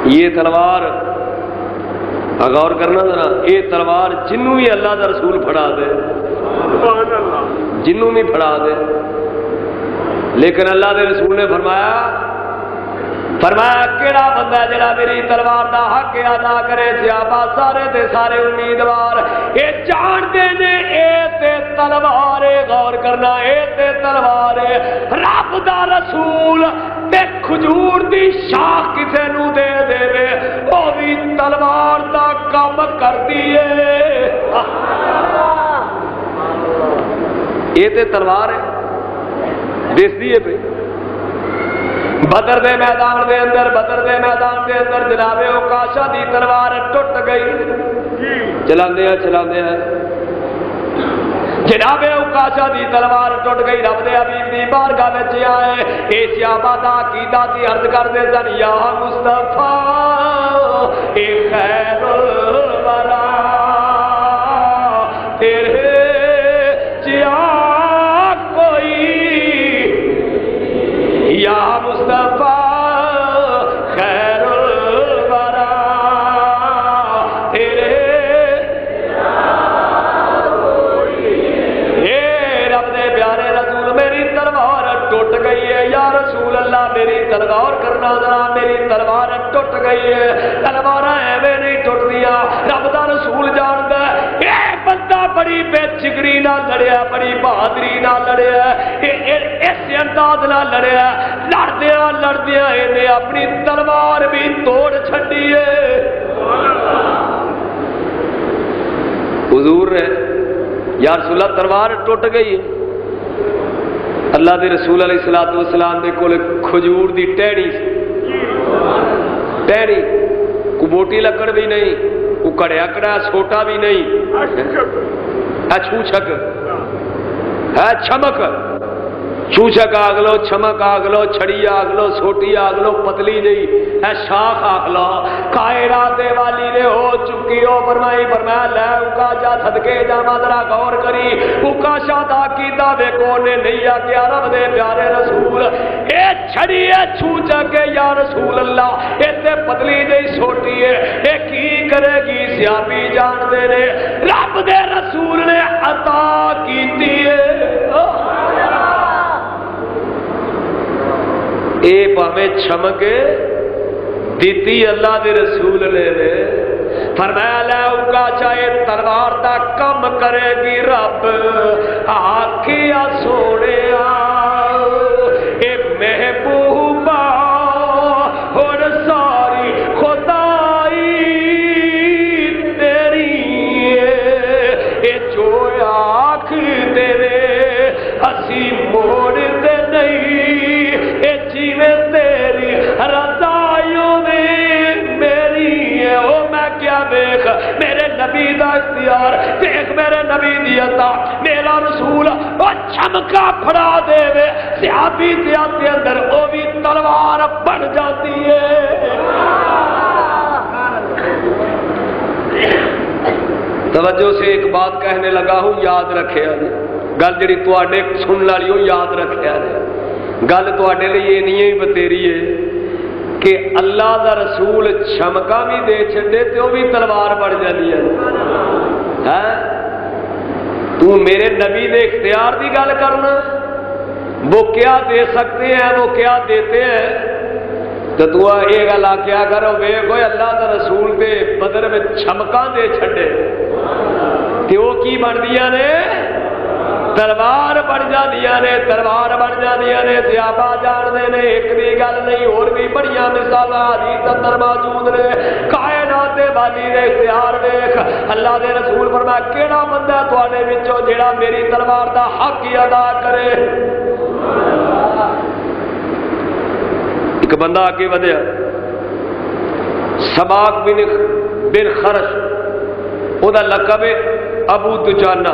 یہ تلوار غور کرنا ذرا، یہ تلوار جنوں بھی اللہ دا رسول پھڑا دے، جنوں بھی پھڑا دے، لیکن اللہ دے رسول نے فرمایا کیڑا بندہ جڑا میری تلوار دا حق ادا کرے؟ صحابہ سارے دے سارے امیدوار اے جانتے نے اے تے تلوار، غور کرنا، اے تے تلوار رب دا رسول تے کھجور دی شاخ کسے نو دے دے او بھی تلوار دا کام کردی ہے۔ اے تے تلوار ہے، دیکھتی ہے پہ بدر دے میدان دے اندر، بدر دے میدان دے اندر جناب اوکاشا دی تلوار ٹوٹ گئی، چلاندے ہیں جناب اوکاشا دی تلوار ٹوٹ گئی، رب دے حبیب دی بارگاہ وچ آئے، اے صحابہ دا عقیدہ سی، عرض کردے سن یا مصطفیٰ اے خیر الورا تیرے چیا کوئی، یا مصطفیٰ خیر الورا تیرے رب دے پیارے رسول میری تلوار ٹوٹ گئی ہے، یا رسول اللہ میری تلوار کرنا ذرا، میری تلوار ٹوٹ گئی ہے۔ تلوار ایویں نہیں ٹوٹ دیا، رب دا رسول جاندا ہے اے بندہ بڑی بے چگری نال لڑیا، بڑی بہادری نال لڑیا، اس انداز نال لڑیا، لڑدیا انہیں اپنی تلوار بھی توڑ چھڈی ہے۔ حضور نے یا رسول اللہ تلوار ٹوٹ گئی ہے، اللہ دے رسول علیہ الصلوۃ والسلام دے کول کھجور دی ٹہنی سی، ٹہنی کو موٹی لکڑ بھی نہیں، کو کڑیا کڑا چھوٹا بھی نہیں، چھوچک ہے، چھمک چوچک آگ لو، چھمک آگ لو، چھڑی آگ لو، چھوٹی آگ لو، پتلی جی اے شاخ آگ لو، کائنات والی نے ہو چکی ہو، فرمایا لے اکا جا صدقے جا مادرہ غور کری، اکا شادا کی دعوے کو نے نہیں آکیا رب دے پیارے رسول اے چھڑی ہے چوچک یا رسول اللہ اے تے پتلی جی چھوٹی ہے، اے کی کرے گی سیابی جان دے نے، رب دے رسول نے عطا کیتی ہے۔ اے پاویں چھمک دیتی اللہ دے رسول نے، فرمایا لے اگا چاہے تلوار دا کم کرے گی رب، آکھیا سونے اے محبوبہ اور ساری خدائی تیری اے جو آنکھ دے اسی موڑ دے نہیں، اے جیویں تیری رضائیوں میں میری ہے، او میں کیا دیکھ میرے نبی دا اختیار، دیکھ میرے نبی دی عطا، میرا رسول او چھمکا پھڑا دے وے صحابی کے اندر او بھی تلوار بن جاتی ہے۔ توجہ سے ایک بات کہنے لگا ہوں، یاد رکھے گل جڑی تواڈے سن والی ہو، یاد رکھے گل تواڈے لیے یہ نہیں بتیری ہے کہ اللہ دا رسول چھمکا بھی دے چھڈے تے وہ بھی تلوار بڑھ جاتی ہے۔ تو میرے نبی دے اختیار دی گل کرنا، وہ کیا دے سکتے ہیں، وہ کیا دیتے ہیں، تو یہ گل آخیا کرو ویکھو اللہ دا رسول دے بدر میں چھمکا دے چھڈے تے وہ کی بندیاں نے، تلوار بن جاندیاں نے، تلوار بن جاندیاں نے۔ صحابہ جانتے نے ایک دی گل نہیں، اور بھی بڑیاں مثال حدیث اندر موجود نے۔ کائنات والی دے اختیار ویکھ، اللہ دے رسول فرمایا کیڑا بندہ تواڈے وچوں جیڑا میری تلوار دا حق ہی ادا کرے۔ ایک بندہ آگے ودیا، سباق بن خرش، او دا لقب ہے ابو دجانہ،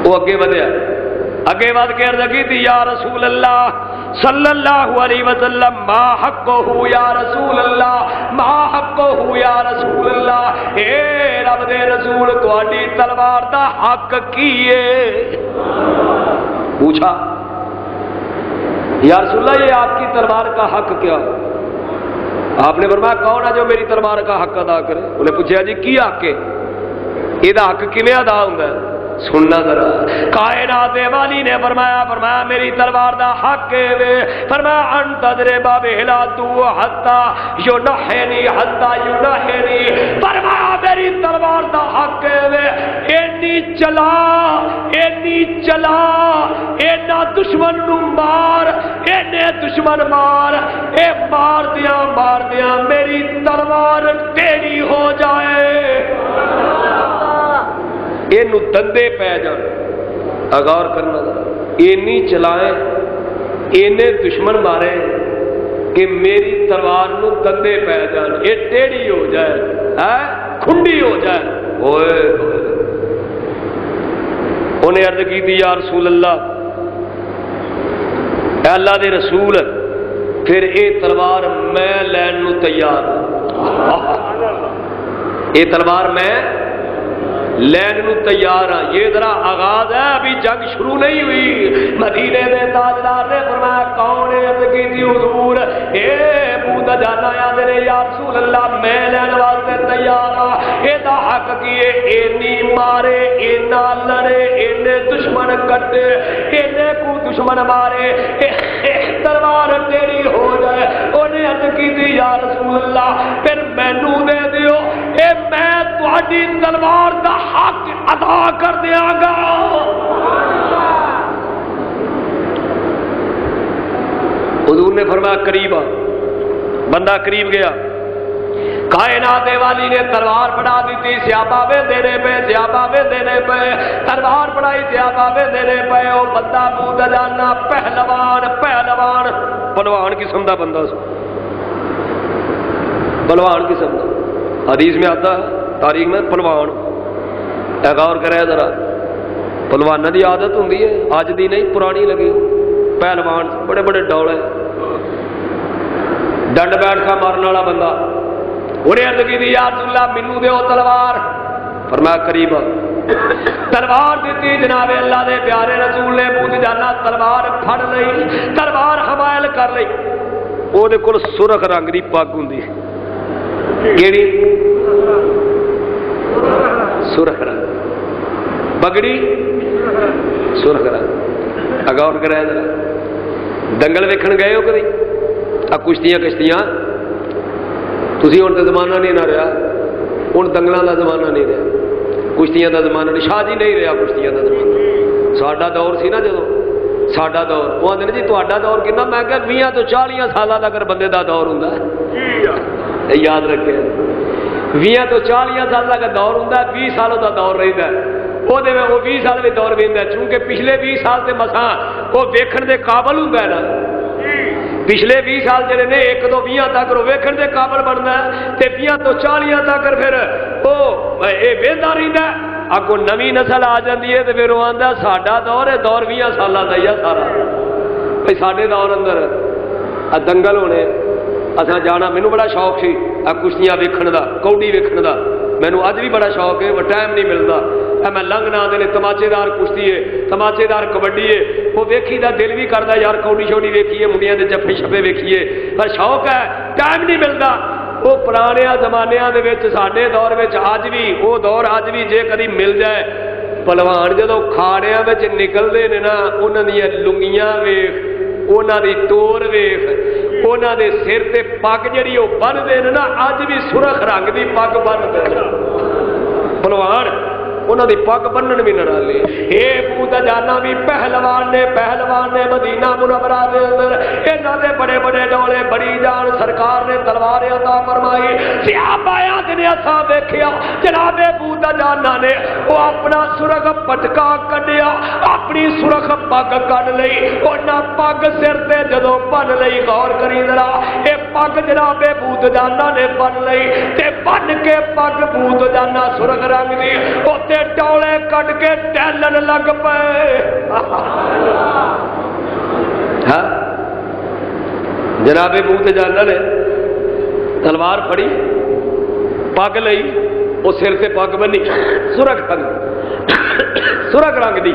وہ اگے ودیا، اگے ود کے عرض کی تھی یا رسول اللہ صلی اللہ علیہ وسلم ما حقہ یا رسول اللہ، ما حقہ یا رسول اللہ، اے رب دے رسول تواڈی تلوار دا حق کی ہے؟ پوچھا یا رسول اللہ یہ آپ کی تلوار کا حق کیا؟ آپ نے فرمایا کون ہے جو میری تلوار کا حق ادا کرے؟ انہیں پوچھا جی کی حق ہے، یہ حق کیویں ادا ہوتا ہے؟ سننا ذرا، کائنات والی نے فرمایا میری تلوار دا حق ہے، فرمایا ان تضربا بہلا تو حتا ینحنی حتا ینحنی، فرمایا میری تلوار دا حق ہے، اینی چلا اینا دشمن نو مار، اینے دشمن مار، اے مار دیاں میری تلوار ٹیڑھی ہو جائے، اینو دندے پہ جان۔ غور کرنا، اینی چلائیں اینے دشمن مارے کہ میری تلوار نو دندے پہ جان، اے ٹیڑھی ہو جائے، کھنڈی ہو جائے۔ اوئے انہیں عرض کی تھی یا رسول اللہ، اے اللہ دے رسول، پھر اے تلوار میں لین نو تیار، اے تلوار میں لین نو تیار ہاں۔ یہ ذرا آغاز ہے، ابھی جنگ شروع نہیں ہوئی۔ مدینے دے تاجدار نے فرمایا کون ہے؟ عرض کی تھی حضور اے ابو دجانہ یاد نے یا رسول اللہ میں لین واسطے تیار ہاں۔ اے دا حق کیے اینی مارے، اینا لڑے، اینے دشمن کٹے، اینے کو دشمن مارے، تلوار تیری ہو جائے۔ انہیں عرض کی تھی یا رسول اللہ پھر مینوں دے دیو، اے میں تہاڈی تلوار دا حق ادا کر دیا گا۔ حضور نے فرمایا قریب آ، بندہ قریب گیا، کائنات والی نے تلوار پڑھا دی تھی، سیابا وے دینے پہ تلوار پڑھائی، سیابا وے دینے پہ۔ وہ بندہ ابو دجانہ پہلوان قسم دا بندہ سو، پہلوان قسم دا، حدیث میں آتا ہے تاریخ میں پہلوان۔ غور کرے ذرا، پہلوانوں کی عادت ہوں اج دی نہیں، پرانی لگی، پہلوان بڑے بڑے ڈولے، ڈنڈ بیٹھا مارن والا بندہ۔ انہیں عرض کی یا رسول اللہ مینوں دیو تلوار، فرمایا قریب تلوار دیتی جناب اللہ دے پیارے رسول نے ابو دجانہ تلوار پھڑ لئی، تلوار حمائل کر لئی۔ وہ دے کول سرخ رنگ دی پگ ہوندی، کیڑی؟ سرخ رنگ، پگڑی سرخ رنگ۔ غور کرے ذرا، دنگل ویکھن گئے ہو کدی؟ کشتیاں تسی ہن تے زمانہ نہیں نہ رہا، ہن دنگلاں دا زمانہ نہیں رہا، کشتیاں دا زمانہ نہیں، شاہ جی نہیں رہا کشتیاں دا زمانہ۔ ساڈا دور سی نا جدوں، ساڈا دور، وہ آندے نے جی تہاڈا دور کنا؟ میں کہ 20 تو 40 سالاں تک بندے دا دور ہوندا ہے، یاد رکھے 20 تو 40 سال کا دور ہوں، 20 سالوں کا دور رہتا ہے، وہ 20 سال میں دور رہتا ہے، چونکہ پچھلے 20 سال سے مساں وہ ویکھن دے قابل ہوں نا، پچھلے 20 سال جڑے نے 1 تو 20 تک وہ ویکھن دے قابل بنتا ہے، تے 20 تو 40 تک پھر وہ وہدا رہتا ہے۔ اگوں نویں نسل آ جاتی ہے تو پھر وہ آتا ساڈا دور ہے، دور 20 سالوں کا ہی ہے سارا۔ بھائی سارے دور اندر دنگل ہونے، اساں جانا، مینوں بڑا شوق سی کشتیاں ویکھن دا، کوڈی ویکھن دا، مینوں اج بھی بڑا شوق ہے، ٹائم نہیں ملتا۔ میں لنگ نہ آتے تماچے دار کشتی ہے، تماچے دار کبڈی ہے، وہ ویکھی دا دل بھی کرتا یار کوڈی شوڈی ویکھیے، منڈیاں دے جفے شفے ویکھیے، پر شوق ہے، ٹائم نہیں ملتا۔ وہ پرانے زمانے دے ساڈے دور اج بھی وہ دور اج بھی جے کدی مل جائے، پہلوان جدوں کھاڑیاں نکلتے ہیں نا، انہاں دیاں لنگیاں ویکھ، انہاں دی ٹور ویکھ، انہاں دے سر تے پگ جڑی وہ بنتے ہیں نا، اج بھی سرخ رنگ دی پگ بنتے پہلوان، انہاں دی پگ بنن بھی نرالی۔ اے ابو دجانہ بھی پہلوان نے مدینہ منورہ دے اندر انہاں دے بڑے بڑے ڈولے، بڑی جان سرکار نے تلوار عطا فرمائی۔ صحابہ نے اساں ویکھیا جناب ابو دجانہ نے وہ اپنا سرخ پٹکا کڈیا، اپنی سرخ پگ کڈ لئی، انہاں پگ سر تے جدوں بن لئی، غور کری ذرا، اے پگ جناب ابو دجانہ نے بن لئی تے بن کے پگ ابو دجانہ سرخ رنگ دی ڈولے کٹ کے ٹہلن لگ پے۔ جناب ابو دجانہ نے تلوار پھڑی، پگ لئی، وہ سر سے پگ بنی سرخ رنگ دی۔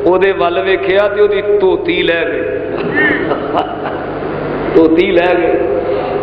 ਉਹਦੇ ਵੱਲ ਵੇਖਿਆ ਤੇ ਉਹਦੀ ਧੋਤੀ ਲੈ ਗਏ। ਧੋਤੀ ਲੈ ਗਏ।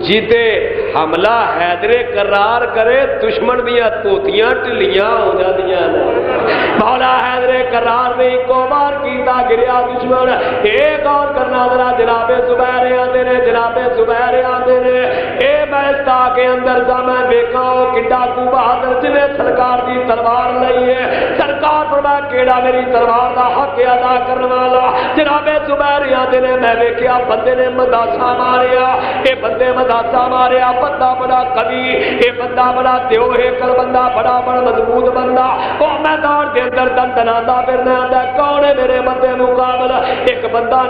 جیتے حملہ حیدرے قرار کرے دشمن دیا توتیاں ٹلیاں ہو جاندیاں نے مولا حیدرے قرار میں ایکو بار کیتا گریا دشمن ایک اور کرنا ذرا جناب زبیر آندے نے جناب زبیر آندے نے اے بیستا کے اندر جا میں دیکھا ہو کڈا کو بہادر جویں سرکار دی تلوار لئی ہے سرکار فرمایا کیڑا میری تلوار دا حق ادا کرن والا جناب زبیر آندے نے میں ویکھیا بندے نے مداسا ماریا اے بندے مداسا ماریا بندہ بڑا قوی اے بندہ بڑا دیو ہیکل بندہ بڑا مضبوط بندہ او میدان دے اندر دندنادا پھرنا آندا کون ہے میرے بندے مقابل ایک بندہ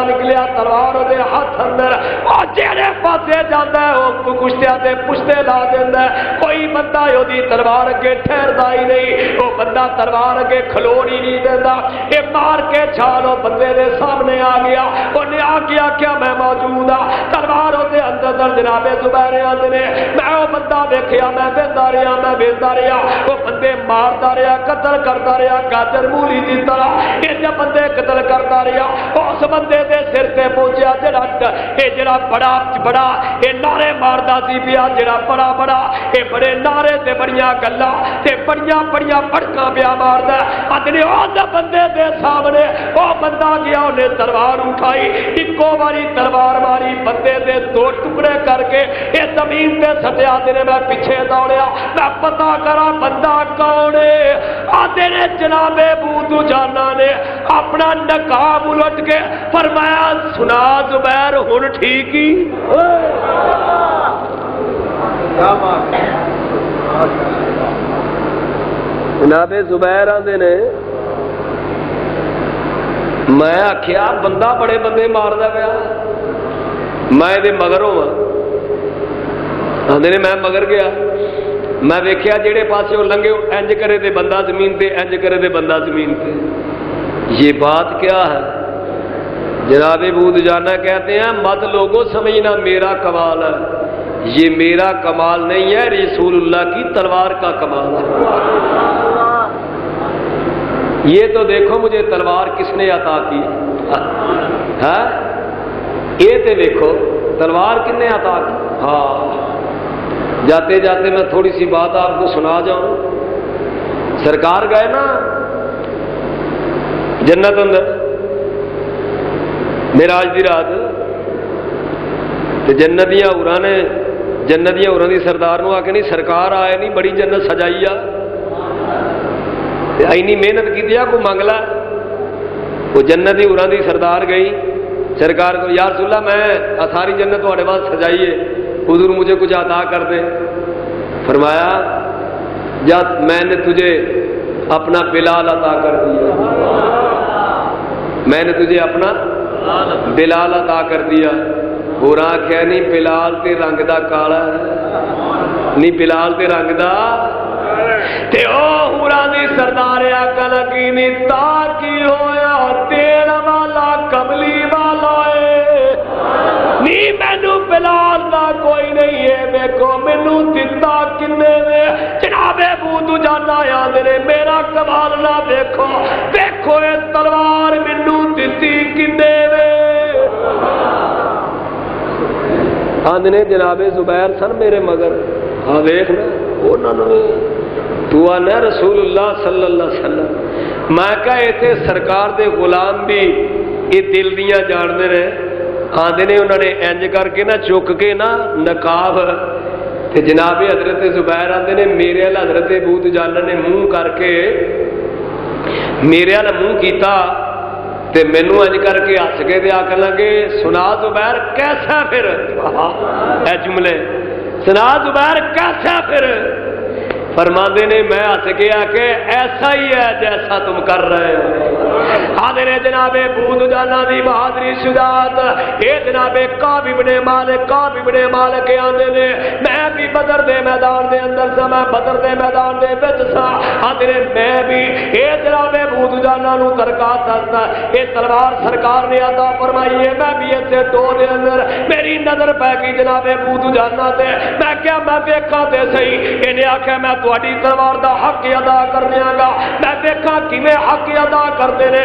نکلیا تلوار دے ہاتھ اندر او جڑے پاسے جاندا ہے او کشتیاں تے پشتے لا دیندا ہے کوئی بندہ اودی تلوار اگے ٹھہردا ہی نہیں او بندہ تلوار اگے کھلون ہی نہیں دیندا اے مار کے چھالو بندے دے سامنے آ گیا اونے آ گیا کیا میں موجود ہاں تلوار دے اندر جناب زبیر آندے نے میں او بندہ دیکھیا میں ویندا رہیا او بندے ماردا رہیا قتل کردا رہیا گاجر مولی دی طرح اے جب بندے قتل کردا رہیا اس بندے دے سر تے پہنچیا جڑا بڑا اے نعرے ماردا سی پیا جڑا بڑا اے بڑے نعرے تے بڑیاں گلاں تے بڑیاں بڑکاں پیا ماردا ادنے اس بندے دے سامنے او بندہ گیا اونے تلوار اٹھائی اکو باری تلوار ماری بندے دے دو ٹکڑے کر کے اے زمین تے سٹیا تے میں پیچھے دوڑیا میں پتہ کرا بندہ کون ہے آدھے نے جناب ابو دجانہ نے اپنا نقاب الٹ کے فرمایا سنا زبیر ہن ٹھیک ہی جناب زبیر آندے نے میں آکھیا بندہ بڑے بندے ماردا پیا میں دے مگر ہوا آندے نے میں مگر گیا میں ویکھیا جڑے پاسے وہ لنگے انج کرے تے بندہ زمین تے انج کرے تے بندہ زمین تے یہ بات کیا ہے جناب ابو دجانہ کہتے ہیں مت لوگوں سمجھنا میرا کمال ہے یہ میرا کمال نہیں ہے رسول اللہ کی تلوار کا کمال ہے یہ تو دیکھو مجھے تلوار کس نے عطا کی ہے یہ تے دیکھو تلوار کن نے عطا کی ہاں جاتے جاتے میں تھوڑی سی بات آپ کو سنا جاؤں سرکار گئے نا جنت اندر معراج دی رات تے جنتیاں اوراں دی سردار نو آ کے نہیں سرکار آئے نہیں بڑی جنت سجائی آ اینی محنت کی دیا کو منگلا وہ جنت اوراں دی سردار گئی سرکار کو یا رسول اللہ میں ساری جنت تواڈے واسطے سجائی ہے حضور مجھے کچھ عطا کر دے فرمایا جب میں نے تجھے اپنا بلال عطا کر دیا میں نے تجھے اپنا بلال عطا کر دیا ہوراں کہہ نہیں بلال تے رنگ دا کالا نہیں بلال تے رنگ دا تے او ہوراں دی سردار آکھن لگی نہیں تا کی ہویا تیل والا کملی والا نہیں مینو بلال دا کوئی نہیں ہے دیکھو مینو دتا کنے نے جناب ابو دجانہ آندے نے میرا کمال نہ دیکھو دیکھو اے تلوار مینو دتی کنے نے آندے نے جناب زبیر سن میرے مگر ہاں دیکھنا انہاں نے تو آنا رسول اللہ صلی اللہ علیہ وسلم میں کہا ایتھے سرکار دے غلام بھی یہ دل دیاں جاندے نے آندے نے انہوں نے انج کر کے نا چک کے نا نقاب تے جناب حضرت زبیر آندے نے میرے ال حضرت ابو دجانہ نے منہ کر کے میرے ال منہ کیتا تے مینوں انج کر کے ہس کے تے آکھن لگے سنا زبیر کیسا پھر اے جملے سنا زبیر کیسا پھر فرماندے نے میں ہس گیا کہ ایسا ہی ہے جیسا تم کر رہے ہو آدھے نے جناب ابو دجانہ دی بہادری شجاعت اے جناب کعب ابن مالک آندے نے میں بھی بدر دے میدان دے اندر سا میں بدر دے میدان دے وچ سا آدھے نے میں بھی اے جناب ابو دجانہ نو درکات دستا اے تلوار سرکار نے عطا فرمائی ہے میں بھی ایتھے ٹو دے اندر میری نظر پے گئی جناب ابو دجانہ تے میں کیا میں ویکھاں تے صحیح انہیں آکھیا میں تواڈی تلوار دا حق ادا کرنے گا میں دیکھا کیویں حق ادا کرتے نے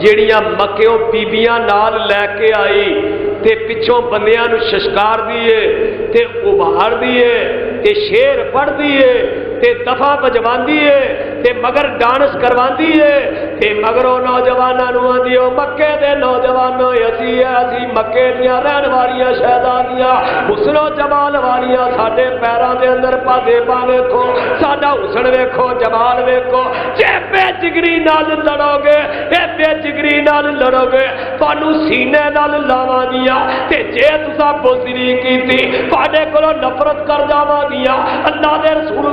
ਜਿਹੜੀਆਂ ਮੱਕਿਓਂ ਬੀਬੀਆਂ ਨਾਲ ਲੈ ਕੇ ਆਈ ਤੇ ਪਿੱਛੋਂ ਬੰਦਿਆਂ ਨੂੰ ਸ਼ਸ਼ਕਾਰਦੀ ਏ ਤੇ ਉਭਾਰਦੀ ਏ ਤੇ ਸ਼ੇਰ ਪੜ੍ਹਦੀ ਏ ਤੇ ਦਫਾ ਵਜਵਾਉਂਦੀ ਏ ਤੇ ਮਗਰ ਡਾਂਸ ਕਰਵਾਉਂਦੀ ਏ ਤੇ ਮਗਰੋਂ ਨੌਜਵਾਨਾਂ ਨੂੰ ਆਂਦੀ ਓ ਮੱਕੇ ਦੇ ਨੌਜਵਾਨੋ ਅਸੀਂ ਮੱਕੇ ਦੀਆਂ ਰਹਿਣ ਵਾਲੀਆਂ ਸ਼ਹਿਜ਼ਾਦੀਆਂ ਹੁਸਨੋ ਜਮਾਲ ਵਾਲੀਆਂ ਸਾਡੇ ਪੈਰਾਂ ਦੇ ਅੰਦਰ ਭਾਜੇਪਾ ਵੇਖੋ ਸਾਡਾ ਹੁਸਨ ਵੇਖੋ ਜਮਾਲ ਵੇਖੋ ਜੇ ਬੇਜਿਗਰੀ ਨਾਲ ਲੜੋਗੇ ਇਹ ਬੇਜਿਗਰੀ ਨਾਲ ਲੜੋਗੇ ਤੁਹਾਨੂੰ ਸੀਨੇ ਨਾਲ ਲਾਵਾਂਗੀਆਂ ਤੇ ਜੇ ਤੁਸੀਂ ਬੁਜ਼ਦਿਲੀ ਕੀਤੀ ਤੁਹਾਡੇ ਕੋਲੋਂ ਨਫ਼ਰਤ ਕਰ ਜਾਵਾਂਗੀਆਂ। ਅੱਲਾਹ ਦੇ ਰਸੂਲ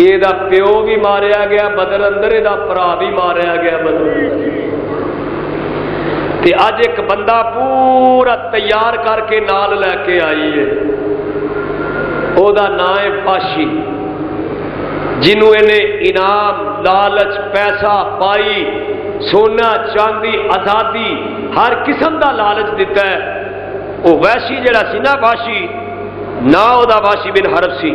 ਇਹਦਾ ਪਿਓ ਵੀ ਮਾਰਿਆ ਗਿਆ ਬਦਰ ਅੰਦਰ ਇਹਦਾ ਭਰਾ ਵੀ ਮਾਰਿਆ ਗਿਆ ਬਦਰ ਤੇ ਅੱਜ ਇੱਕ ਬੰਦਾ ਪੂਰਾ ਤਿਆਰ ਕਰਕੇ ਨਾਲ ਲੈ ਕੇ ਆਈ ਹੈ ਉਹਦਾ ਨਾਂ ਹੈ ਬਾਸ਼ੀ ਜਿਹਨੂੰ ਇਹਨੇ ਇਨਾਮ ਲਾਲਚ ਪੈਸਾ ਪਾਈ ਸੋਨਾ ਚਾਂਦੀ ਆਜ਼ਾਦੀ ਹਰ ਕਿਸਮ ਦਾ ਲਾਲਚ ਦਿੱਤਾ ਹੈ। ਉਹ ਵੈਸ਼ੀ ਜਿਹੜਾ ਸੀ ਨਾ ਬਾਸ਼ੀ ਨਾ ਉਹਦਾ ਬਾਸ਼ੀ ਬਿਨ ਹਰਬ ਸੀ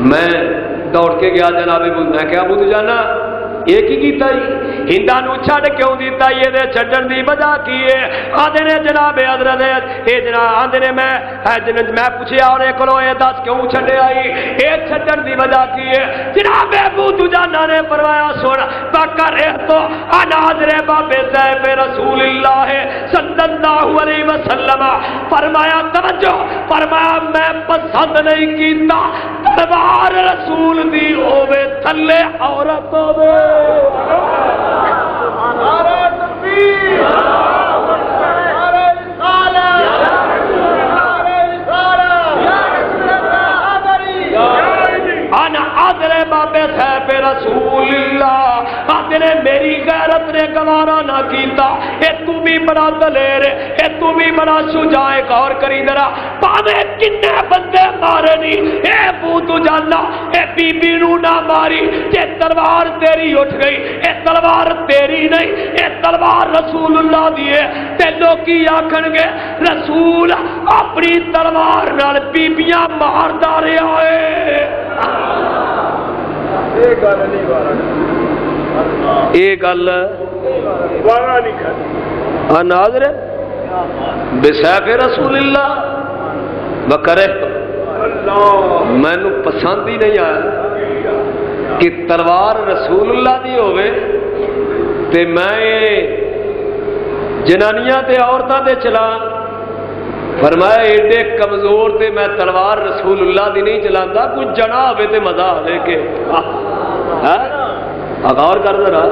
میں دوڑ کے گیا جناب میں کیا ابو دجانا یہ کی کیتا ہندا نو چھڈ کیوں دیتا یہ چھڈن دی وجہ کی ہے؟ آندے نے جناب حضرت اے جناب آندے نے میں پوچھیا انہیں کولو اے دس کیوں چھڈے آئی اے چھڈن دی وجہ کی ہے؟ جناب ابو دجانا نے فرمایا سن بکر تو اناظر بابے سیف رسول اللہ صلی اللہ علیہ وسلم فرمایا توجہ فرمایا میں پسند نہیں کیتا تلوار رسول دی ہوے تھلے عورت ہوے نعرہ تکبیر نعرہ رسالت انا آدر بابے صاحب رسول اللہ آدھے میری غیرت نے گوارا نہ کیتا اے تو بھی بڑا دلیر اے تو بھی بڑا شجاع غور کری درا پاوے کنے بندے مارے نہیں اے بو تو جانا اے بی بی نو نہ ماری تے تلوار تیری اٹھ گئی اے تلوار تیری نہیں اے تلوار رسول اللہ دی ہے تے لوکی آکھن گے رسول اپنی تلوار نال بیبیاں ماردا رہیا ہے اے گل نہیں یہ گل ناظر بسیف رسول اللہ بکرے مینو پسند ہی نہیں آیا کہ تلوار رسول اللہ دی ہوئے تے میں جنانیاں تے عورتاں تے چلا فرمایا ایڈے کمزور تے میں تلوار رسول اللہ دی نہیں چلاندا کچھ جنا ہوئے تے مزہ آوے کے غور کر ذرا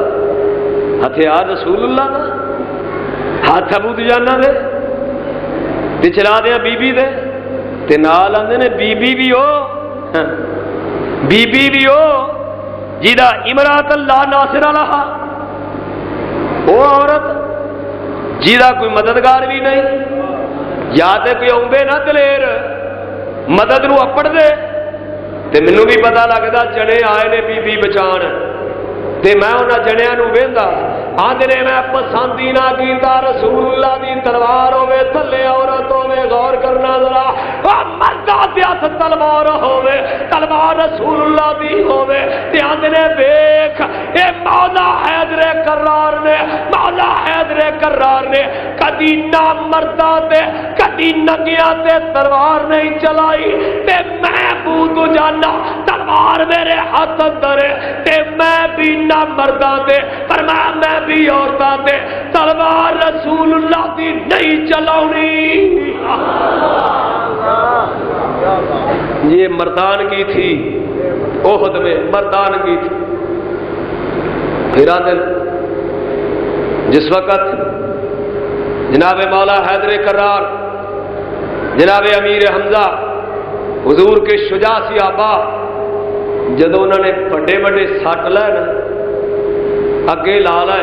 ہتھیار رسول اللہ دا ہاتھ ابو دجانا دے تے چلا دیا بی بی دے تے نال آندے نے بی بی بھی ہو جیدہ امرات اللہ ناصر لہا وہ عورت جیدہ کوئی مددگار بھی نہیں یا تے کوئی اوندے نہ دلیر مدد نو اپڑ دے تے منو بھی پتہ لگدا جنے آئے نے بی بی بچان تے میں انہاں جنیاں نو ویندا آندے نے میں پسندی نہ کیتا رسول اللہ دی تلوار ہوے تھلے عورت ہوے غور کرنا ذرا مرداں دے ہتھ تلوار ہوے تلوار رسول اللہ دی ہوے تے آندے نے ویکھ اے مولا حیدر کرار نے کدی نہ مرداں تے کدی ننگیاں تے تلوار نہیں چلائی تے میں بو تو جانا تلوار میرے ہاتھ اندر تے میں بھی نہ مرداں تے پر میں بھی عورتاں تے تلوار رسول اللہ دی نہیں چلاونی یہ مردان کی تھی احد میں مردان کی تھی پھر آدھر جس وقت جناب مولا حیدر کرار جناب امیر حمزہ حضور کے شجاع صحابہ جدو انہوں نے بڑے بڑے سٹ لے اگے لا لے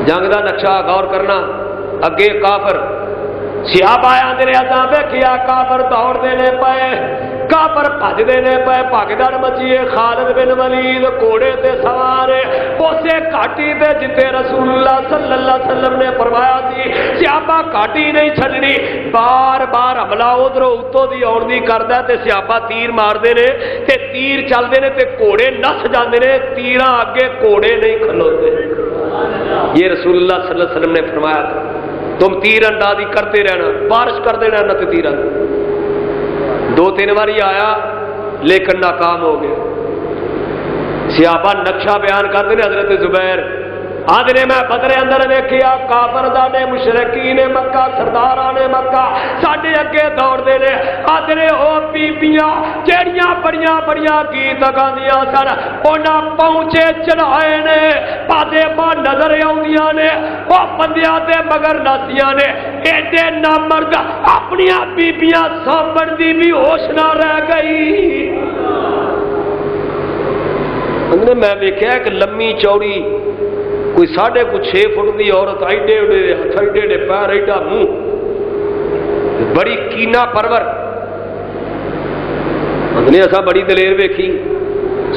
جنگ دا نقشہ غور کرنا اگے کافر صحابہ آندے نے اساں ویکھیا کافر دوڑ دینے پئے کافر بھج دینے پئے بھگدڑ مچیے خالد بن ولید گھوڑے تے سوار اسے گھاٹی تے جتے رسول اللہ صلی اللہ علیہ وسلم نے فرمایا سی صحابہ گھاٹی نہیں چھڈنی بار بار حملہ ادھروں اتوں دی آن دی کردا تے صحابہ تیر ماردے نے تے تیر چلدے نے تے گھوڑے نس جاندے نے تیراں اگے گھوڑے نہیں کھلوتے یہ رسول اللہ صلی اللہ علیہ وسلم نے فرمایا تھا تم تیر اندازی کرتے رہنا بارش کرتے رہنا تے تیر دو تین باری آیا لیکن ناکام ہو گیا صحابہ نقشہ بیان کرتے ہیں حضرت زبیر آدھے میں بدرے اندر ویکھیا کافر دانے مشرکین مکہ سرداراں نے مکہ ساڈے اگے دوڑدے نے آدھے او بیبیاں جیڑیاں بڑیاں بڑیاں گیت گاندیاں سن انہاں پہنچے چڑھائے نے پادے باں نظر آؤندیاں نے او بندیاں تے مگر ناسیاں نے ایڈے نامرد اپنیاں بیبیاں سامبڑ دی بھی ہوش نہ رہ گئی انہیں میں ویکھیا ایک لمبی چوڑی کوئی 6.5 فٹ دی عورت ایڈے ایڈے ہتھ ایڈے ایڈے پیر ایڈا منہ بڑی کینا پرور انہیں ایسا بڑی دلیر ویکھی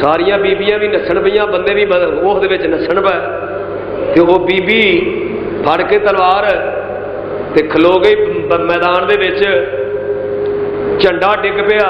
ساریاں بیبیاں بھی نسن پہ بندے بھی وہ نسن پہ کہ وہ بیبی پھڑ کے تلوار تے کھلو گئی میدان دے وچ جھنڈا ڈگ پیا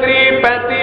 30-35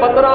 15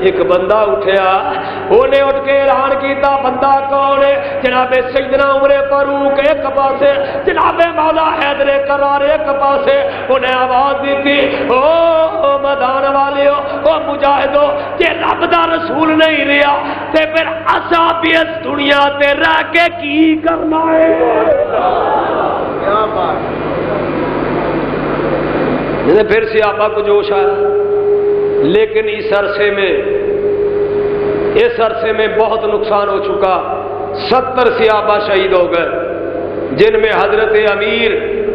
ایک بندہ اٹھیا، انہیں اٹھ کے اعلان کیتا، بندہ کون ہے؟ جناب سیدنا عمر فاروق ایک پاسے، جناب مولا حیدر کرار ایک پاسے۔ انہیں آواز دی تھی، او میدان والیو، او مجاہدو، جے رب دا رسول نہیں رہا تے پھر اساں بھی اس دنیا تے رہ کے کی کرنا ہے؟ کیا بات! پھر صحابہ کو جوش آیا، لیکن اس عرصے میں بہت نقصان ہو چکا۔ 70 صحابہ شہید ہو گئے، جن میں حضرت امیر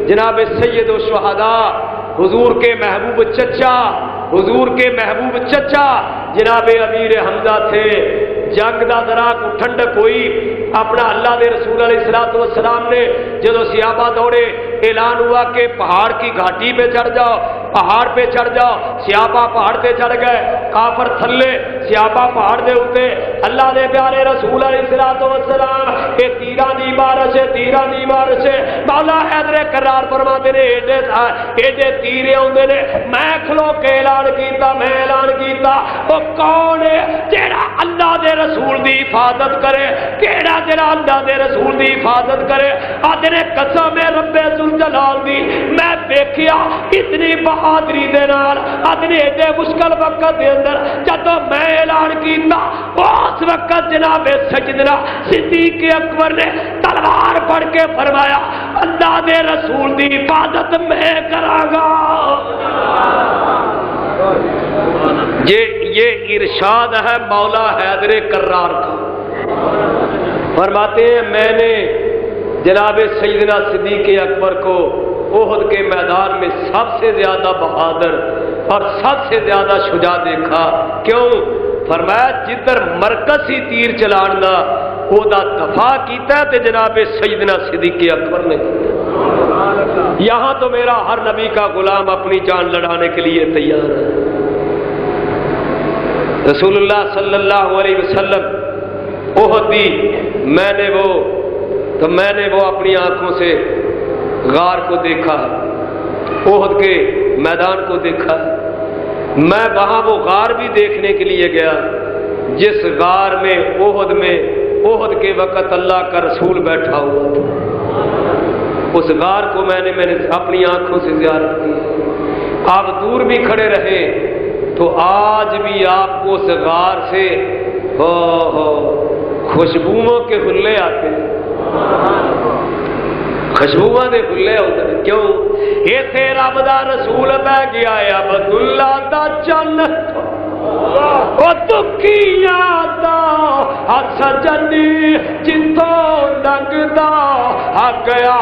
جناب سید الشہداء حضور کے محبوب چچا جناب امیر حمزہ تھے۔ جنگ دا ذرا کو ٹھنڈک ہوئی، اپنا اللہ دے رسول علیہ الصلوۃ والسلام نے جدو صحابہ دوڑے، اعلان ہوا کہ پہاڑ کی گھاٹی پہ چڑھ جاؤ، پہاڑ پہ چڑھ جاؤ۔ صحابہ پہاڑ پہ چڑھ گئے، کافر تھلے، صحابہ پہاڑ دے اوتے۔ اللہ دے پیارے رسول علیہ الصلوۃ والسلام اے تیراں دی بارش ہے۔ مولا حیدر کرار فرماتے نے ایڈے تیر آوندے نے، میں کھلو کے اعلان کیتا او کون ہے جیڑا اللہ دے رسول دی حفاظت کرے؟ کیڑا جڑا اللہ دے رسول دی حفاظت کرے؟ آدھے نے قسم رب ذوالجلال دی، میں دیکھیا اتنی بہادری دے نال، آدھے نے ایڈے مشکل وقت دے اندر جدوں میں اعلان کیتا، اس وقت جناب سیدنا صدیق اکبر نے تلوار پھڑ کے فرمایا، اللہ دے رسول دی حفاظت میں کراں گا۔ یہ ارشاد ہے مولا حیدر کرار کا۔ فرماتے ہیں میں نے جناب سیدنا صدیق اکبر کو احد کے میدان میں سب سے زیادہ بہادر اور سب سے زیادہ شجاع دیکھا۔ کیوں؟ فرمایا جدھر مرکز ہی تیر چلانا وہ دا دفاع کیتا ہے تے جناب سیدنا صدیق اکبر نے۔ یہاں تو میرا ہر نبی کا غلام اپنی جان لڑانے کے لیے تیار ہے۔ رسول اللہ صلی اللہ علیہ وسلم احد دی میں نے وہ اپنی آنکھوں سے غار کو دیکھا، احد کے میدان کو دیکھا۔ میں وہاں وہ غار بھی دیکھنے کے لیے گیا جس غار میں احد کے وقت اللہ کا رسول بیٹھا ہوا تھا۔ اس غار کو میں نے اپنی آنکھوں سے زیارت کی۔ آپ دور بھی کھڑے رہے تو آج بھی آپ کو اس غار سے خوشبوؤں کے حلے آتے ہیں، خوشبوؤں کے حلے ہوتے ہیں۔ کیوں؟ یہ تیرا رب دا رسول بہ گیا ہے عبداللہ دا چن، او دکھیاں دا سجنی جتوں لنگدا گیا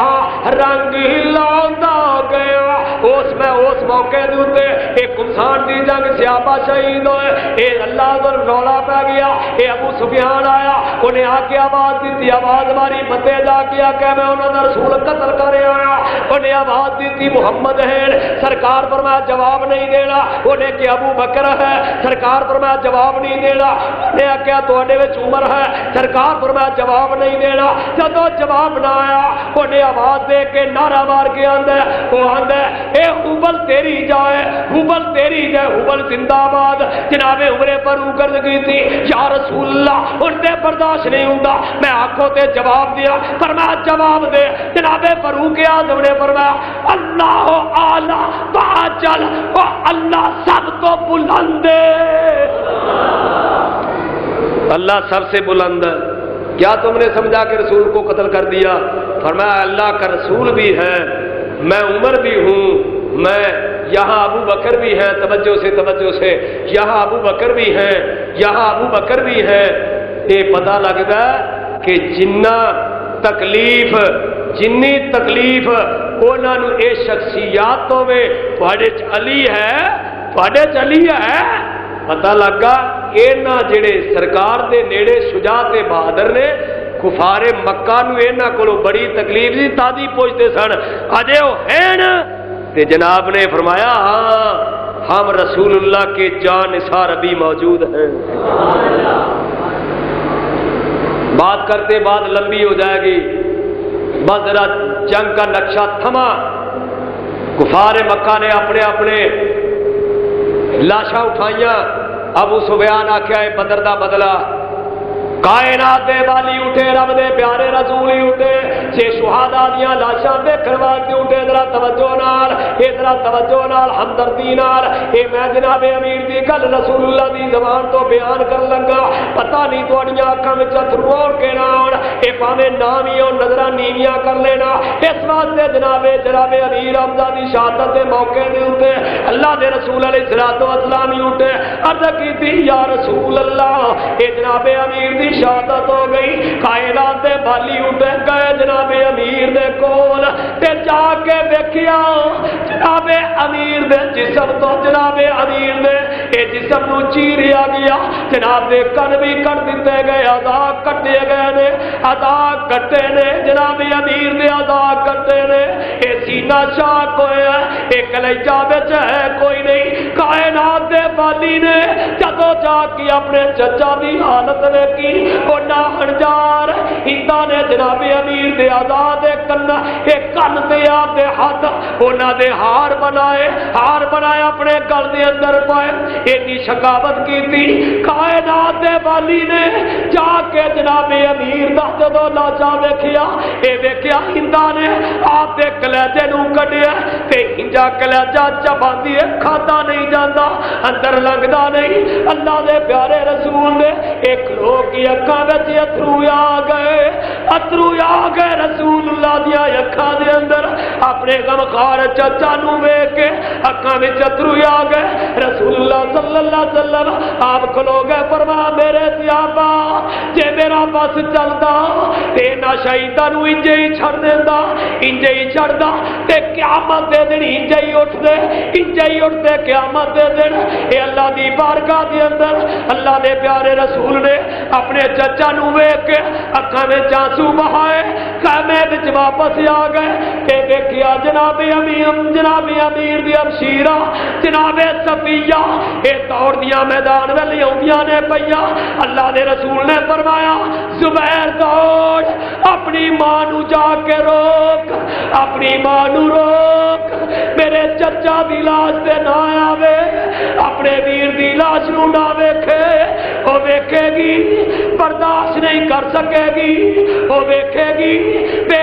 رنگ لاؤندا گیا۔ اس موقع دے ایک کمسان دی جنگ صحابہ شہید ہوئے، اے اللہ دا رولا پہ گیا۔ اے ابو سفیان آیا، انہیں آ کے آواز دیتی، آواز ماری بندے جا کے کہ میں انہوں نے رسول قتل کرے آیا۔ انہیں آواز دیتی محمد ہے، سرکار فرمایا جواب نہیں دینا۔ انہیں کہ ابو بکر ہے، سرکار فرمایا جواب نہیں دینا۔ انہیں کیا تواڈے وچ عمر ہے، سرکار فرمایا جواب نہیں دینا۔ جدوں جواب نہ آیا انہیں آواز دے کے نعرہ مار کے آندا ہے، وہ آندا ہے اے حبل تیری جائے، حبل تیری جائے، حبل زندہ باد۔ جناب عمر فاروق عرض کی تھی یا رسول اللہ ان تے برداشت نہیں ہوندا، میں آنکھوں تے جواب دیا۔ فرمایا جواب دے۔ جناب فاروق اعظم نے فرمایا اللہ اعلی باجل، وہ اللہ سب تو بلند ہے، اللہ سب سے بلند ہے۔ کیا تم نے سمجھا کہ رسول کو قتل کر دیا؟ فرمایا اللہ کا رسول بھی ہے، میں عمر بھی ہوں، میں یہاں ابو بکر بھی ہے، توجہ سے یہاں ابو بکر بھی ہے، یہاں ابو بکر بھی ہے۔ یہ پتہ لگتا ہے کہ جنی تکلیف انہاں نوں اے شخصیاتوں میں تواڈے چ علی ہے، پتہ لگا اینا جڑے سرکار دے نیڑے شجاع تے بہادر نے، کفار مکہ نو اینا کولو بڑی تکلیف سی، تادی پوچھتے سن اجے او ہیں تے جناب نے فرمایا ہاں ہم رسول اللہ کے جان نثار ابھی موجود ہیں۔ بات کرتے بات لمبی ہو جائے گی، بس ذرا جنگ کا نقشہ تھما۔ کفار مکہ نے اپنے لاشاں اٹھائیاں، ابو سفیان آخیا ہے بدر دا بدلا کائنات دے والی اٹھے رب دے پیارے رسول ہی اٹھے چھے شہداء دیاں لاشاں دیکھن واسطے اٹھے ذرا توجہ نال ہمدردی نال اے میں جناب امیر دی گل رسول اللہ دی زبان تو بیان کر لگا پتہ نہیں تواڈیاں اکھاں وچ اتھرو آن کے نہ آن اے پاویں نام ہی ہون نظراں نیویاں کر لینا اس واسطے جناب امیر حمزہ دی شہادت دے موقع دے اوتے اللہ دے رسول علیہ الصلوۃ والسلام ہی اٹھے عرض کیتی یا رسول اللہ اے جناب امیر دی شہادت ہو گئی کائنات دے بالی اٹھے گئے جناب امیر دے کول تے جا کے ویکھیا جناب امیر دے جسم تو جناب امیر دے اے جسم نو چیریا گیا جناب دے کن بھی کٹ دتے گئے ادا کٹے گئے نے ادا کٹے نے جناب امیر دے ادا کٹے نے اے سینہ چاک ہویا اے کلیجہ وچ ہے کوئی نہیں کائنات دے بالی نے جدوں جا کے اپنے چچا دی حالت ویکھی او نہ ہنجار ہندا نے جناب امیر دے آزاد کن تے آپ دے ہاتھ انہاں دے ہار بنائے اپنے گل دے اندر پائے اینی شکاوت کیتی کائنات دے والی نے جا کے جناب امیر دا جدوں لاچا ویکھیا اے ویکھیا ہندا نے آپ دے کلیجے نو کڈیا تے ہنجا کلیجہ چباندی کھادا نہیں جاندا اندر لنگدا نہیں اللہ دے پیارے رسول نے ایک لوگ کی اکھاں وچ اتھرو آ گئے رسول اللہ دیا اکھاں دے اندر اپنے غمخوار چچا نو ویکھ کے اکھاں وچ اتھرو آ گئے رسول اللہ صلی اللہ علیہ وسلم آپ کھلو گئے فرمایا میرے سیابا جے میرا بس چلدا تے نہ شہیداں نو انجے ہی چھڑ دیندا انجے ہی چھڑدا تے قیامت دے دن انجے ہی اٹھدے قیامت دے دن اے اللہ دی بارگاہ دے اندر اللہ دے پیارے رسول نے اپنے چچا نو ویکھ کے اکھاں وچ آنسو بہائے خیمے وچ واپس آ گئے تے ویکھیا جناب امیر دی ہمشیرہ جناب صفیہ اے دوڑ دیاں میدان وچ لیاندیاں نے پئیاں اللہ دے رسول نے فرمایا زبیر دوڑ اپنی ماں نو جا کے روک اپنی ماں نو روک میرے چچا دی لاش تے نہ آوے اپنے ویر دی لاش نو نہ ویکھے او ویکھے گی برداشت نہیں کر سکے گی وہ ویکھے گی بے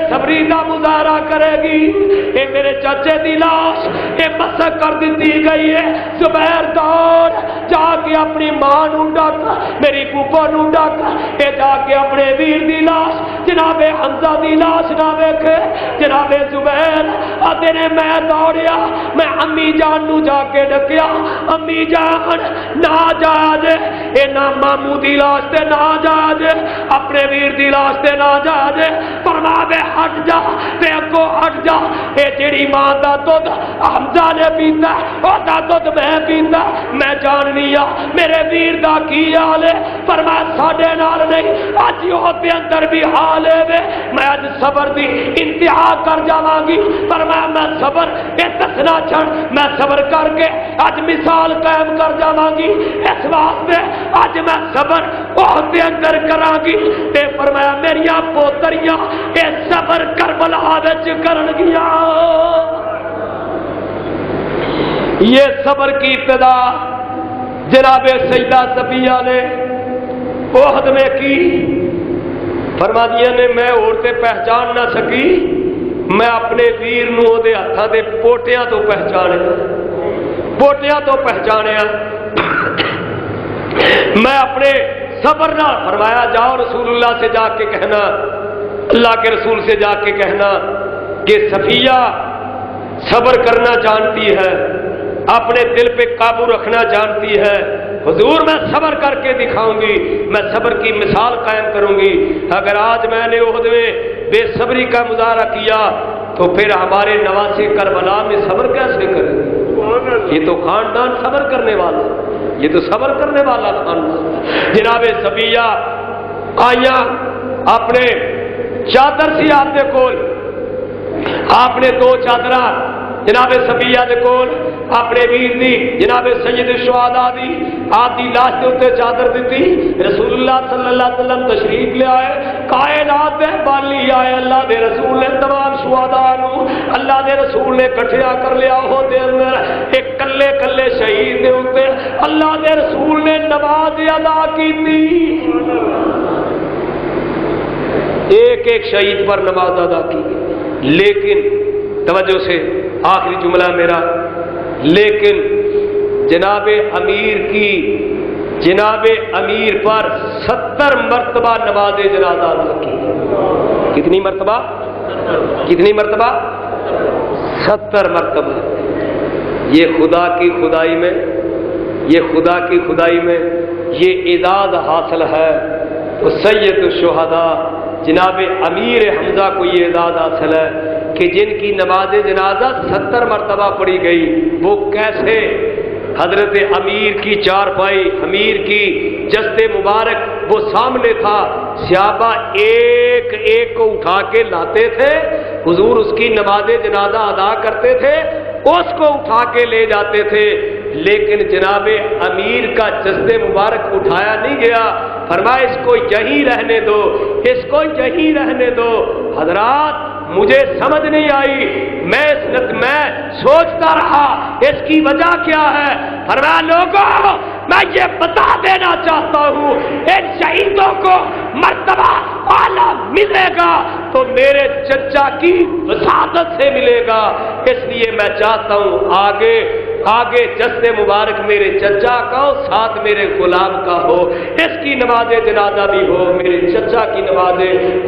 صبری کا مظاہرہ کرے گی اے میرے چچے دی لاش اے مسک کر دیتی گئی ہے زبیر دوڑ جا کے اپنی ماں نو ڈک میری پھوپھا نو ڈک اے جا کے اپنے ویر دی لاش جناب حمزہ دی لاش نہ ویکھے جناب زبیر آتے نے میں دوڑیا میں امی جان نو جا کے ڈکیا امی جان نہ جا جے اے نہ مامو دی لاش تے نہ جا جے اپنے ویر دی لاش تے نہ جا جے فرما دے ہٹ جا تے اگوں ہٹ جا اے جیڑی ماں دا دودھ حمزہ نے پیتا او دا دودھ میں پیتا میں جاننی آ میرے ویر دا کی حال ہے فرما ساڈے نال نہیں اج او دے اندر بھی حال ہے میں اج صبر دی انتہا کر جاواں گی فرما میں صبر اے دسنا چھڑ میں صبر کر کے اج مثال قائم کر جاواں گی اس واسطے اج میں صبر بہت دے اندر کراں گی تے فرمایا میریاں پوتریاں اے صبر کربلا وچ کرن گیا یہ صبر کی ابتدا جناب سیدہ صفیہ نے عہد میں کی فرما دیا نے میں عورتیں پہچان نہ سکی میں اپنے ویر نو دے ہتھاں دے پوٹیاں تو پہچانیا میں اپنے صبر نہ فرمایا جاؤ رسول اللہ سے جا کے کہنا اللہ کے رسول سے جا کے کہنا کہ صفیہ صبر کرنا جانتی ہے اپنے دل پہ قابو رکھنا جانتی ہے حضور میں صبر کر کے دکھاؤں گی میں صبر کی مثال قائم کروں گی اگر آج میں نے عہد میں بے صبری کا مظاہرہ کیا تو پھر ہمارے نواسے کربلا میں صبر کیسے کریں گے یہ تو خاندان صبر کرنے والا یہ تو صبر کرنے والا خاندان جناب صفیہ آئیاں اپنے چادر سی آپ دے کول آپ نے دو چادرہ جناب صفیہ دے کول اپنے ویر دی جناب سید الشہداء دی آپ دی لاش دے اوتے چادر دیتی رسول اللہ صلی اللہ علیہ وسلم تشریف لے آئے کائنات دے بالی آئے اللہ دے رسول نے تمام شہداء نو اللہ دے رسول نے کٹھیا کر لیا ہو دے اندر ایک کلے کلے شہید دے اوتے اللہ دے رسول نے نماز ادا کی تھی، ایک ایک شہید پر نماز ادا کی، لیکن توجہ سے آخری جملہ میرا، لیکن جناب امیر پر 70 مرتبہ نماز جنازہ ادا کی۔ کتنی مرتبہ؟ 70 مرتبہ۔ یہ خدا کی خدائی میں یہ اعزاز حاصل ہے تو سید الشہداء جناب امیر حمزہ کو یہ اعزاز حاصل ہے کہ جن کی نماز جنازہ 70 مرتبہ پڑھی گئی، وہ کیسے؟ حضرت امیر کی چارپائی، امیر کی جسد مبارک وہ سامنے تھا، صحابہ ایک ایک کو اٹھا کے لاتے تھے، حضور اس کی نماز جنازہ ادا کرتے تھے، اس کو اٹھا کے لے جاتے تھے، لیکن جناب امیر کا جسد مبارک اٹھایا نہیں گیا، فرمایا اس کو یہیں رہنے دو، اس کو یہیں رہنے دو۔ حضرات مجھے سمجھ نہیں آئی، میں سوچتا رہا اس کی وجہ کیا ہے، فرمایا لوگوں میں یہ بتا دینا چاہتا ہوں ان شہیدوں کو مرتبہ اعلیٰ ملے گا تو میرے چچا کی وساطت سے ملے گا، اس لیے میں چاہتا ہوں آگے جسد مبارک میرے چچا کا ہو، ساتھ میرے غلام کا ہو، اس کی نماز جنازہ بھی ہو، میرے چچا کی نماز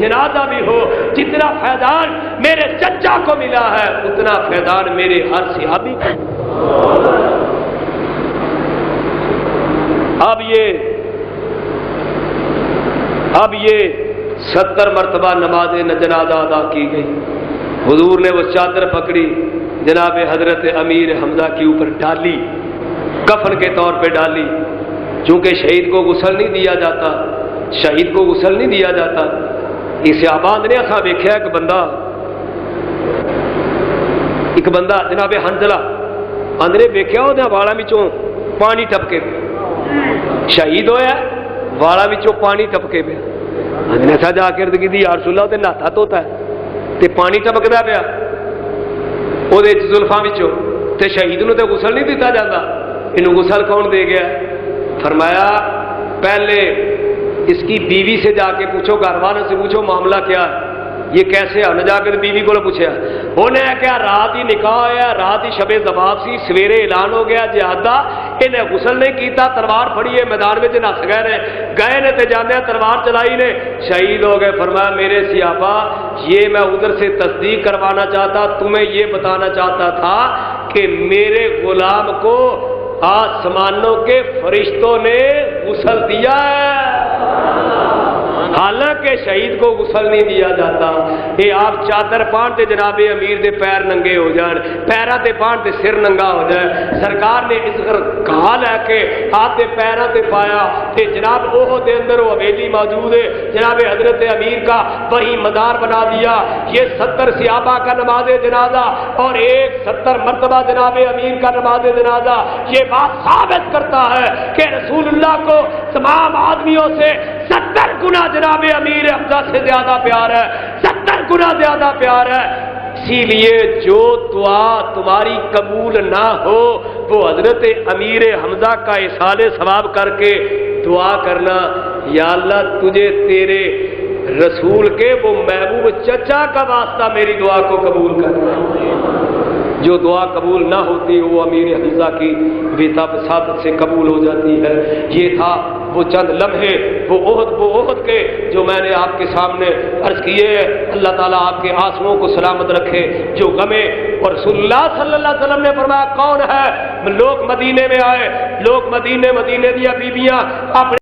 جنازہ بھی ہو، جتنا فیضان میرے چچا کو ملا ہے اتنا فیضان میرے ہر صحابی کو۔ اب یہ 70 مرتبہ نماز جنازہ ادا کی گئی، حضور نے وہ چادر پکڑی، جناب حضرت امیر حمزہ کے اوپر ڈالی، کفن کے طور پہ ڈالی، چونکہ شہید کو غسل نہیں دیا جاتا، اس آباد نے اساں ویکھیا ایک بندہ جناب حنزلہ اندرے ویکھیا وہ والاں وچوں پانی ٹپکے شہید ہویا، والاں وچوں پانی ٹپکے پیا، نے سا جا کے عرض کی یا رسول اللہ تے نہاتا دھوتا ہے تے پانی ٹپکدا پیا وہ زلفاں وچوں تے شہید نو تے غسل نہیں دیتا جاتا، اینو غسل کون دے گیا؟ فرمایا پہلے اس کی بیوی سے جا کے پوچھو، گھر والوں سے پوچھو معاملہ کیا ہے، یہ کیسے ہے؟ انہیں جا کے بیوی کو پوچھا، انہیں کیا رات ہی نکاح ہوا، رات ہی شب زباب سی، سویرے اعلان ہو گیا جہاد دا، انہیں غسل نہیں کیتا، تلوار پھڑی ہے میدان میں نس گئے نے تے جانے تلوار چلائی نے شہید ہو گئے۔ فرمایا میرے صحابہ یہ میں ادھر سے تصدیق کروانا چاہتا، تمہیں یہ بتانا چاہتا تھا کہ میرے غلام کو آسمانوں کے فرشتوں نے غسل دیا ہے، حالانکہ شہید کو غسل نہیں دیا جاتا۔ یہ آپ چادر پان تے جناب امیر دے پیر ننگے ہو جان، پیراں تے پان تے سر ننگا ہو جائے، سرکار نے اس گھا لے کے ہاتھ دے پیراں تے پایا تے جناب اوہ دے اندر وہ حویلی موجود ہے، جناب حضرت امیر کا وہی مزار بنا دیا۔ یہ 70 صحابہ کا نماز جنازہ اور 70 مرتبہ جناب امیر کا نماز جنازہ، یہ بات ثابت کرتا ہے کہ رسول اللہ کو تمام آدمیوں سے 70 گنا جناب امیر حمزہ سے زیادہ پیار ہے، 70 گنا زیادہ پیار ہے۔ اسی لیے جو دعا تمہاری قبول نہ ہو وہ حضرت امیر حمزہ کا اصالِ ثواب کر کے دعا کرنا، یا اللہ تجھے تیرے رسول کے وہ محبوب چچا کا واسطہ میری دعا کو قبول کرنا۔ جو دعا قبول نہ ہوتی وہ امیر حمزہ کی وساطت سے قبول ہو جاتی ہے۔ یہ تھا وہ چند لمحے وہ عہد کے جو میں نے آپ کے سامنے عرض کیے۔ اللہ تعالیٰ آپ کے آنسوؤں کو سلامت رکھے جو غمیں، اور رسول اللہ صلی اللہ علیہ وسلم نے فرمایا کون ہے؟ لوگ مدینے میں آئے، لوگ مدینے دیا بیبیاں اپنے